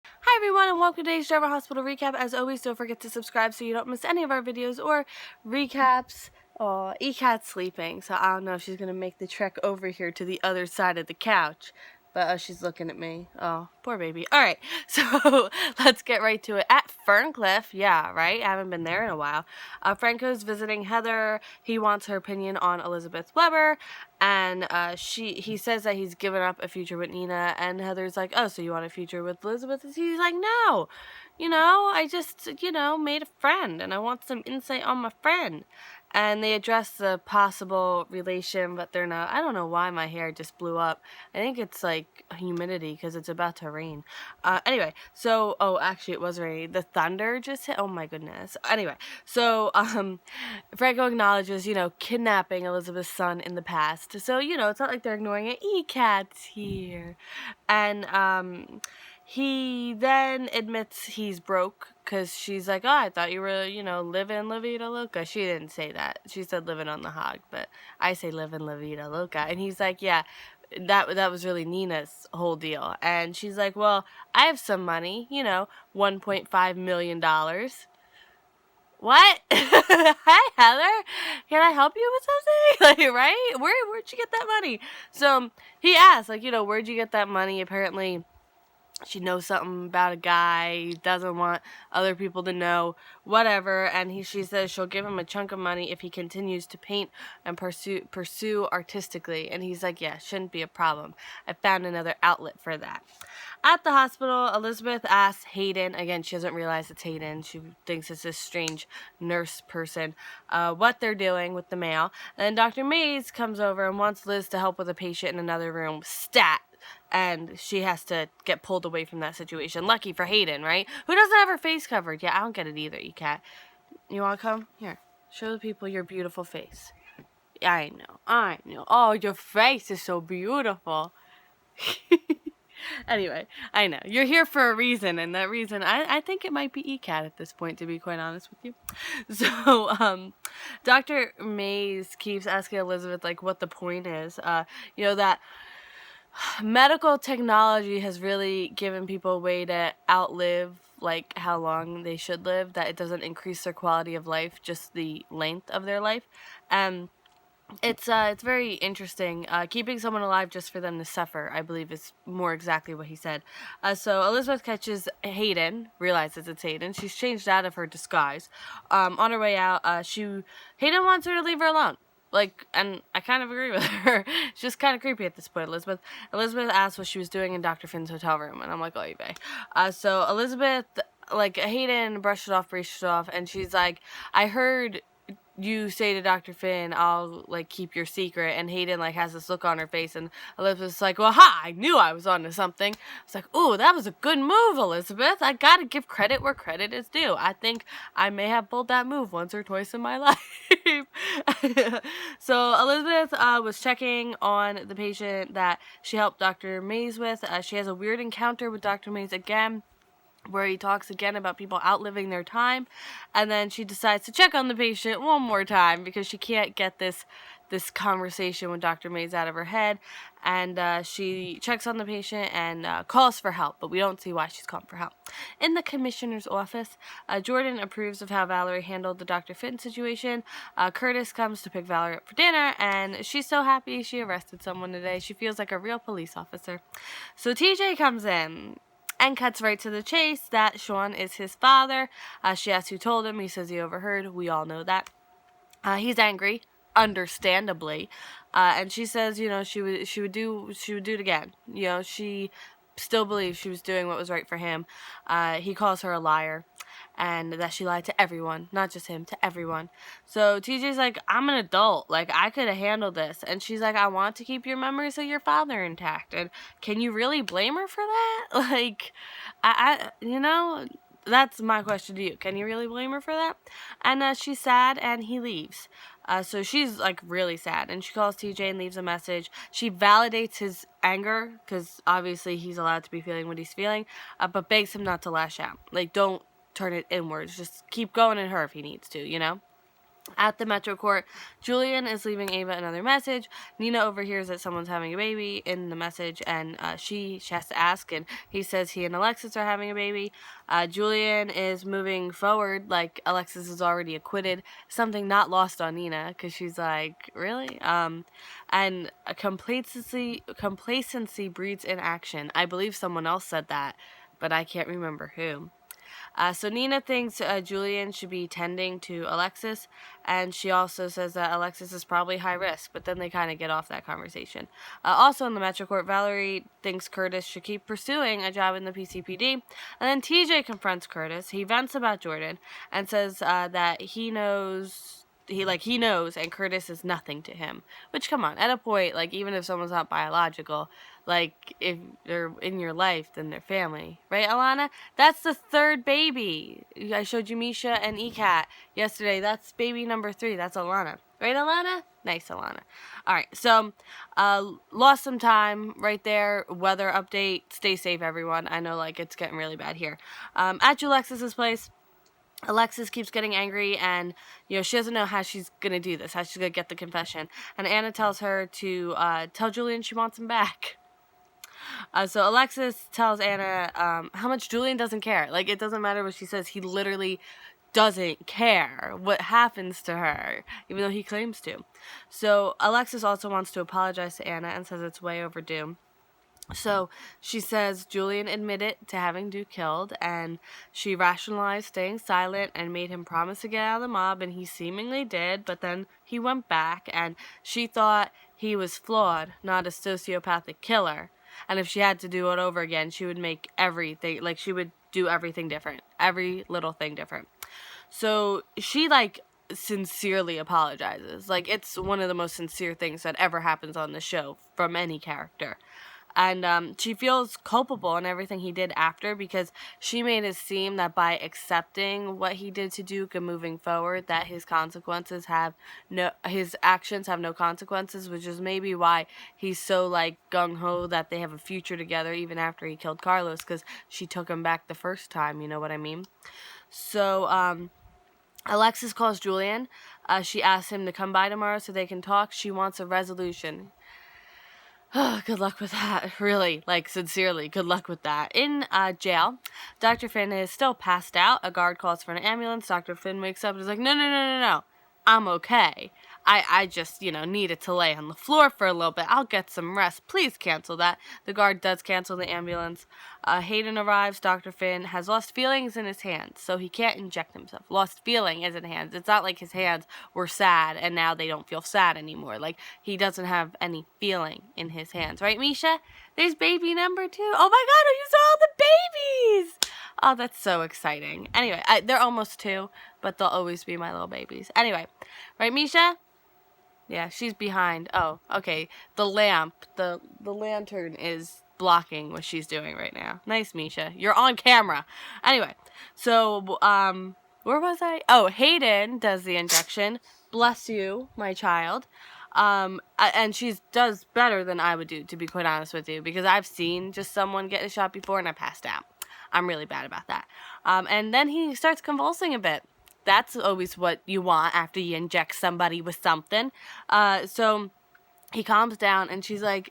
Hi everyone and welcome to today's Driver Hospital Recap. As always, don't forget to subscribe so you don't miss any of our videos or recaps. Oh, E-Cat's sleeping, so I don't know if she's going to make the trek over here to the other side of the couch. But she's looking at me. Oh, poor baby. Alright, so let's get right to it. At Ferncliff, yeah, right? I haven't been there in a while. Franco's visiting Heather. He wants her opinion on Elizabeth Weber. And he says that he's given up a future with Nina. And Heather's like, oh, so you want a future with Elizabeth? And he's like, no. I just, made a friend. And I want some insight on my friend. And they address the possible relation, but they're not. I don't know why my hair just blew up. I think it's like humidity because it's about to rain. Anyway, so, actually it was raining. The thunder just hit. Oh my goodness. Anyway, so, Franco acknowledges, kidnapping Elizabeth's son in the past. So, it's not like they're ignoring it. E-Cat's here. And, he then admits he's broke because she's like, oh, I thought you were, living La Vida Loca. She didn't say that. She said living on the hog, but I say living La Vida Loca. And he's like, yeah, that was really Nina's whole deal. And she's like, well, I have some money, $1.5 million. What? Hi, Heather. Can I help you with something? Like, right? Where'd you get that money? So he asked, like, where'd you get that money? Apparently, she knows something about a guy, he doesn't want other people to know, whatever, and she says she'll give him a chunk of money if he continues to paint and pursue artistically, and he's like, yeah, shouldn't be a problem. I found another outlet for that. At the hospital, Elizabeth asks Hayden, again, she doesn't realize it's Hayden, she thinks it's this strange nurse person, what they're doing with the mail, and then Dr. Mays comes over and wants Liz to help with a patient in another room, stat. And she has to get pulled away from that situation. Lucky for Hayden, right? Who doesn't have her face covered? Yeah, I don't get it either, you cat. You want to come? Here. Show the people your beautiful face. I know. Oh, your face is so beautiful. Anyway, I know. You're here for a reason, and that reason, I think it might be ECAT at this point, to be quite honest with you. So, Dr. Mays keeps asking Elizabeth, like, what the point is. That medical technology has really given people a way to outlive, like, how long they should live, that it doesn't increase their quality of life, just the length of their life. And it's very interesting. Keeping someone alive just for them to suffer, I believe, is more exactly what he said. So Elizabeth catches Hayden, realizes it's Hayden. She's changed out of her disguise. On her way out, Hayden wants her to leave her alone. Like, and I kind of agree with her. It's just kind of creepy at this point, Elizabeth. Elizabeth asked what she was doing in Dr. Finn's hotel room, and I'm like, oh, you bay. So Elizabeth, like, Hayden brushed it off, and she's like, I heard you say to Dr. Finn, I'll, like, keep your secret, and Hayden, like, has this look on her face, and Elizabeth's like, well, I knew I was onto something. It's like, ooh, that was a good move, Elizabeth. I gotta give credit where credit is due. I think I may have pulled that move once or twice in my life. So Elizabeth was checking on the patient that she helped Dr. Mays with. She has a weird encounter with Dr. Mays again, where he talks again about people outliving their time, and then she decides to check on the patient one more time because she can't get this conversation with Dr. Mays out of her head, and she checks on the patient and calls for help, but we don't see why she's calling for help. In the commissioner's office, Jordan approves of how Valerie handled the Dr. Finn situation. Curtis comes to pick Valerie up for dinner, and she's so happy she arrested someone today. She feels like a real police officer. So TJ comes in and cuts right to the chase that Sean is his father. She asks who told him. He says he overheard. We all know that. He's angry, understandably, and she says, she would do it again. She still believes she was doing what was right for him. He calls her a liar, and that she lied to everyone, not just him, to everyone. So TJ's like, I'm an adult, like, I could have handled this. And she's like, I want to keep your memories of your father intact. And can you really blame her for that? Like, that's my question to you. Can you really blame her for that? And she's sad, and he leaves. So she's, like, really sad, and she calls TJ and leaves a message. She validates his anger, because obviously he's allowed to be feeling what he's feeling, but begs him not to lash out. Like, don't turn it inwards. Just keep going at her if he needs to, At the Metro Court, Julian is leaving Ava another message. Nina overhears that someone's having a baby in the message, and she has to ask, and he says he and Alexis are having a baby. Julian is moving forward like Alexis is already acquitted, something not lost on Nina, because she's like, really? And complacency breeds inaction. I believe someone else said that, but I can't remember who. So Nina thinks Julian should be tending to Alexis, and she also says that Alexis is probably high risk, but then they kind of get off that conversation. Also in the Metro Court, Valerie thinks Curtis should keep pursuing a job in the PCPD, and then TJ confronts Curtis. He vents about Jordan and says that he knows and Curtis is nothing to him. Which, come on, at a point, like, even if someone's not biological, like, if they're in your life, then they're family. Right, Alana? That's the third baby. I showed you Misha and ECAT yesterday. That's baby number 3. That's Alana. Right, Alana? Nice, Alana. Alright, so, lost some time right there. Weather update. Stay safe, everyone. I know, like, it's getting really bad here. At Alexis's place, Alexis keeps getting angry, and, she doesn't know how she's going to do this, how she's going to get the confession. And Anna tells her to tell Julian she wants him back. So Alexis tells Anna how much Julian doesn't care. Like, it doesn't matter what she says. He literally doesn't care what happens to her, even though he claims to. So Alexis also wants to apologize to Anna and says it's way overdue. So she says Julian admitted to having Duke killed, and she rationalized staying silent and made him promise to get out of the mob, and he seemingly did, but then he went back, and she thought he was flawed, not a sociopathic killer. And if she had to do it over again, she would make everything, like, she would do everything different. Every little thing different. So she, like, sincerely apologizes. Like, it's one of the most sincere things that ever happens on the show from any character. And she feels culpable in everything he did after, because she made it seem that by accepting what he did to Duke and moving forward, that his actions have no consequences, which is maybe why he's so, like, gung-ho that they have a future together even after he killed Carlos, because she took him back the first time, you know what I mean? So, Alexis calls Julian. She asks him to come by tomorrow so they can talk. She wants a resolution. Good luck with that. Really, like, sincerely, good luck with that. In jail, Dr. Finn is still passed out. A guard calls for an ambulance. Dr. Finn wakes up and is like, no. I'm okay. I just, needed to lay on the floor for a little bit. I'll get some rest. Please cancel that. The guard does cancel the ambulance. Hayden arrives. Dr. Finn has lost feelings in his hands, so he can't inject himself. Lost feeling in his hands. It's not like his hands were sad and now they don't feel sad anymore. Like, he doesn't have any feeling in his hands. Right, Misha? There's baby number 2. Oh my god, you saw all the babies! Oh, that's so exciting. Anyway, they're almost 2, but they'll always be my little babies. Anyway, right, Misha? Yeah, she's behind. Oh, okay. The lamp, the lantern is blocking what she's doing right now. Nice, Misha. You're on camera. Anyway, so, where was I? Oh, Hayden does the injection. Bless you, my child. And she does better than I would do, to be quite honest with you, because I've seen just someone get a shot before and I passed out. I'm really bad about that. And then he starts convulsing a bit. That's always what you want after you inject somebody with something. So he calms down, and she's like,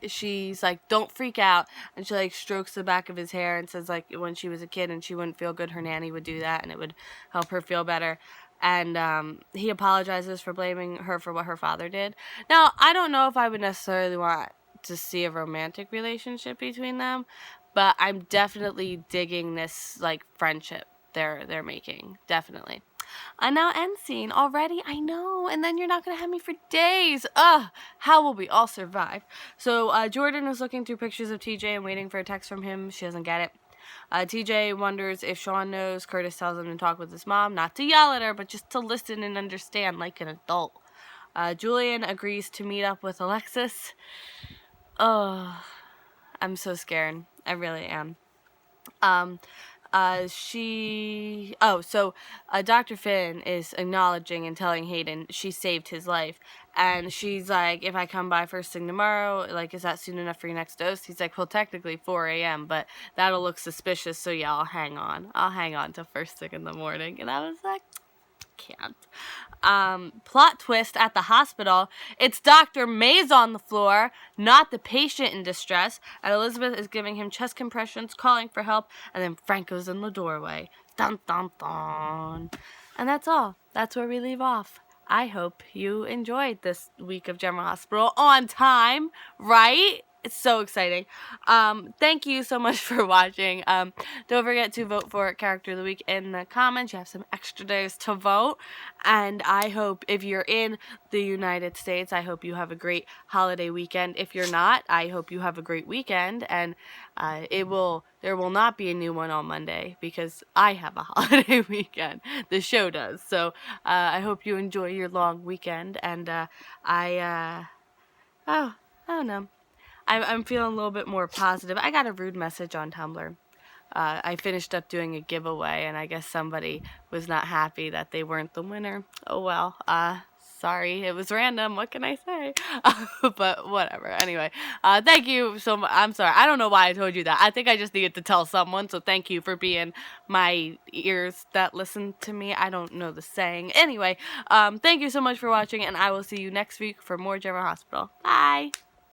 don't freak out. And she, like, strokes the back of his hair and says, like, when she was a kid and she wouldn't feel good, her nanny would do that and it would help her feel better. And he apologizes for blaming her for what her father did. Now, I don't know if I would necessarily want to see a romantic relationship between them, but I'm definitely digging this, like, friendship they're making. Definitely. Now end scene already. I know. And then you're not going to have me for days. Ugh. How will we all survive? So Jordan is looking through pictures of TJ and waiting for a text from him. She doesn't get it. TJ wonders if Sean knows. Curtis tells him to talk with his mom. Not to yell at her, but just to listen and understand like an adult. Julian agrees to meet up with Alexis. Oh, I'm so scared. I really am. Dr. Finn is acknowledging and telling Hayden she saved his life. And she's like, if I come by first thing tomorrow, like, is that soon enough for your next dose? He's like, well, technically 4 a.m., but that'll look suspicious, so yeah, I'll hang on. I'll hang on till first thing in the morning. And I was like, can't. Plot twist at the hospital. It's Dr. Mays on the floor, not the patient in distress, and Elizabeth is giving him chest compressions, calling for help, and then Franco's in the doorway. Dun, dun, dun. And that's all. That's where we leave off. I hope you enjoyed this week of General Hospital on time, right? It's so exciting. Thank you so much for watching. Don't forget to vote for Character of the Week in the comments. You have some extra days to vote. And I hope if you're in the United States, I hope you have a great holiday weekend. If you're not, I hope you have a great weekend. And there will not be a new one on Monday because I have a holiday weekend. The show does. So I hope you enjoy your long weekend. And I don't know. I'm feeling a little bit more positive. I got a rude message on Tumblr. I finished up doing a giveaway, and I guess somebody was not happy that they weren't the winner. Oh well. Sorry, it was random. What can I say? But whatever. Anyway, thank you so much. I'm sorry. I don't know why I told you that. I think I just needed to tell someone. So thank you for being my ears that listen to me. I don't know the saying. Anyway, thank you so much for watching, and I will see you next week for more General Hospital. Bye.